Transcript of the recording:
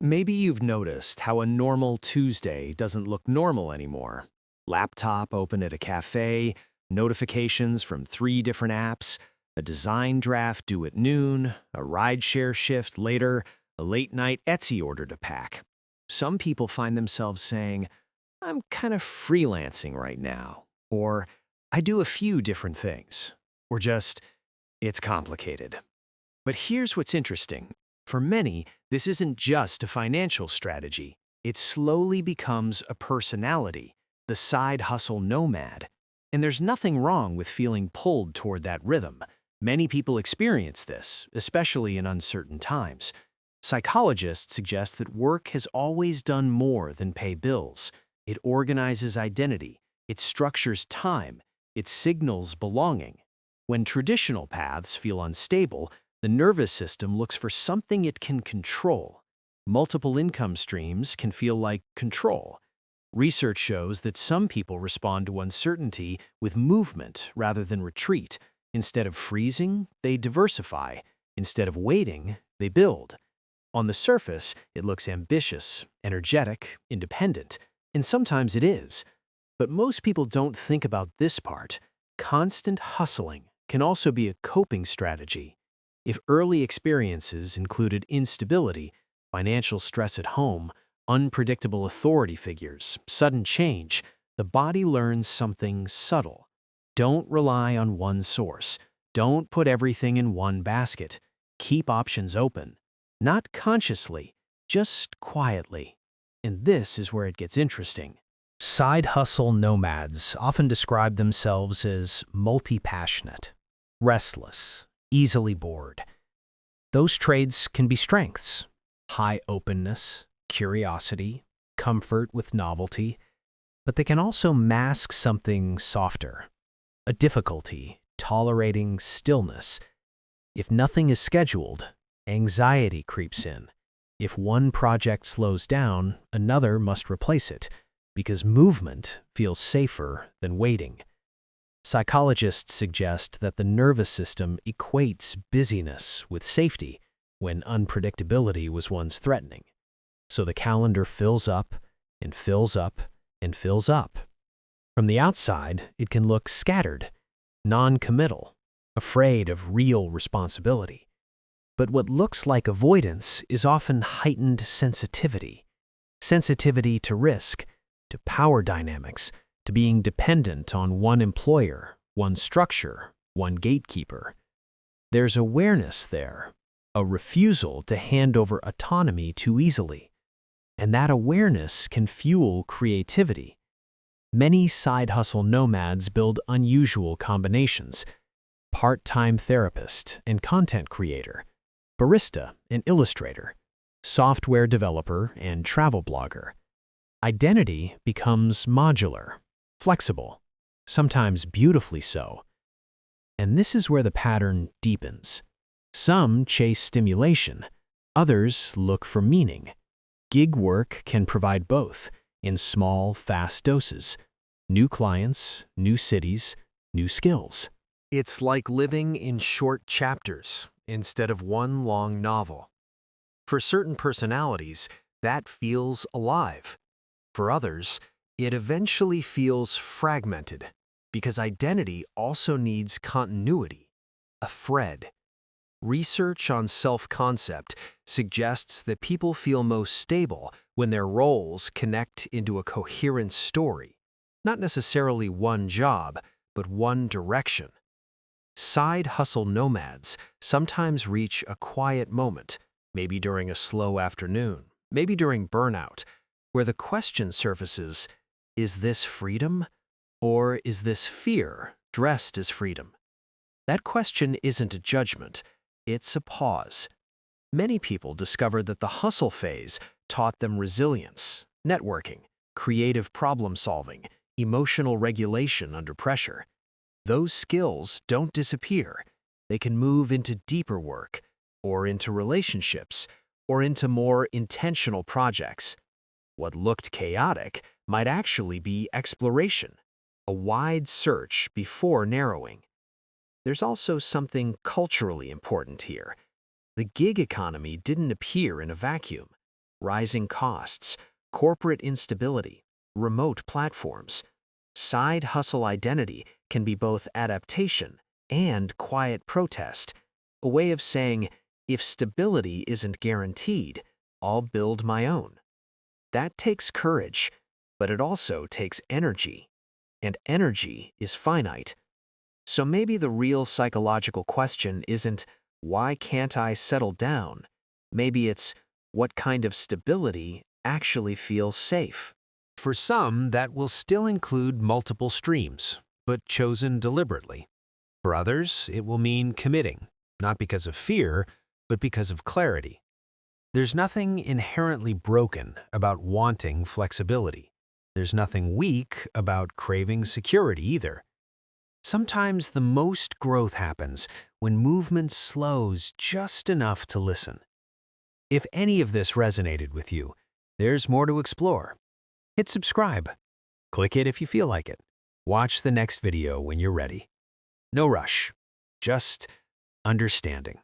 Maybe you've noticed how a normal Tuesday doesn't look normal anymore. Laptop open at a cafe, notifications from 3 different apps, a design draft due at noon, a rideshare shift later, a late-night Etsy order to pack. Some people find themselves saying, I'm kind of freelancing right now, or I do a few different things, or just, it's complicated. But here's what's interesting. For many, this isn't just a financial strategy. It slowly becomes a personality, the side hustle nomad. And there's nothing wrong with feeling pulled toward that rhythm. Many people experience this, especially in uncertain times. Psychologists suggest that work has always done more than pay bills. It organizes identity, it structures time, it signals belonging. When traditional paths feel unstable, the nervous system looks for something it can control. Multiple income streams can feel like control. Research shows that some people respond to uncertainty with movement rather than retreat. Instead of freezing, they diversify. Instead of waiting, they build. On the surface, it looks ambitious, energetic, independent, and sometimes it is. But most people don't think about this part. Constant hustling can also be a coping strategy. If early experiences included instability, financial stress at home, unpredictable authority figures, sudden change, the body learns something subtle. Don't rely on one source. Don't put everything in one basket. Keep options open. Not consciously, just quietly. And this is where it gets interesting. Side hustle nomads often describe themselves as multi-passionate, restless, easily bored. Those traits can be strengths: high openness, curiosity, comfort with novelty, but they can also mask something softer, a difficulty tolerating stillness. If nothing is scheduled, anxiety creeps in. If one project slows down, another must replace it, because movement feels safer than waiting. Psychologists suggest that the nervous system equates busyness with safety when unpredictability was once threatening. So the calendar fills up and fills up and fills up. From the outside, it can look scattered, non-committal, afraid of real responsibility. But what looks like avoidance is often heightened sensitivity. Sensitivity to risk, to power dynamics, to being dependent on one employer, one structure, one gatekeeper. There's awareness there, a refusal to hand over autonomy too easily. And that awareness can fuel creativity. Many side hustle nomads build unusual combinations: part-time therapist and content creator, barista and illustrator, software developer and travel blogger. Identity becomes modular, flexible, sometimes beautifully so. And this is where the pattern deepens. Some chase stimulation, others look for meaning. Gig work can provide both, in small, fast doses. New clients, new cities, new skills. It's like living in short chapters instead of one long novel. For certain personalities, that feels alive. For others, it eventually feels fragmented, because identity also needs continuity, a thread. Research on self-concept suggests that people feel most stable when their roles connect into a coherent story, not necessarily one job, but one direction. Side hustle nomads sometimes reach a quiet moment, maybe during a slow afternoon, maybe during burnout, where the question surfaces, is this freedom, or is this fear dressed as freedom? That question isn't a judgment, it's a pause. Many people discovered that the hustle phase taught them resilience, networking, creative problem solving, emotional regulation under pressure. Those skills don't disappear. They can move into deeper work, or into relationships, or into more intentional projects. What looked chaotic might actually be exploration, a wide search before narrowing. There's also something culturally important here. The gig economy didn't appear in a vacuum. rising costs, corporate instability, remote platforms. Side hustle identity can be both adaptation and quiet protest, a way of saying, if stability isn't guaranteed, I'll build my own. That takes courage, but it also takes energy, and energy is finite. So maybe the real psychological question isn't, why can't I settle down? Maybe it's, what kind of stability actually feels safe? For some, that will still include multiple streams, but chosen deliberately. For others, it will mean committing, not because of fear, but because of clarity. There's nothing inherently broken about wanting flexibility. There's nothing weak about craving security either. Sometimes the most growth happens when movement slows just enough to listen. If any of this resonated with you, there's more to explore. Hit subscribe. Click it if you feel like it. Watch the next video when you're ready. No rush, just understanding.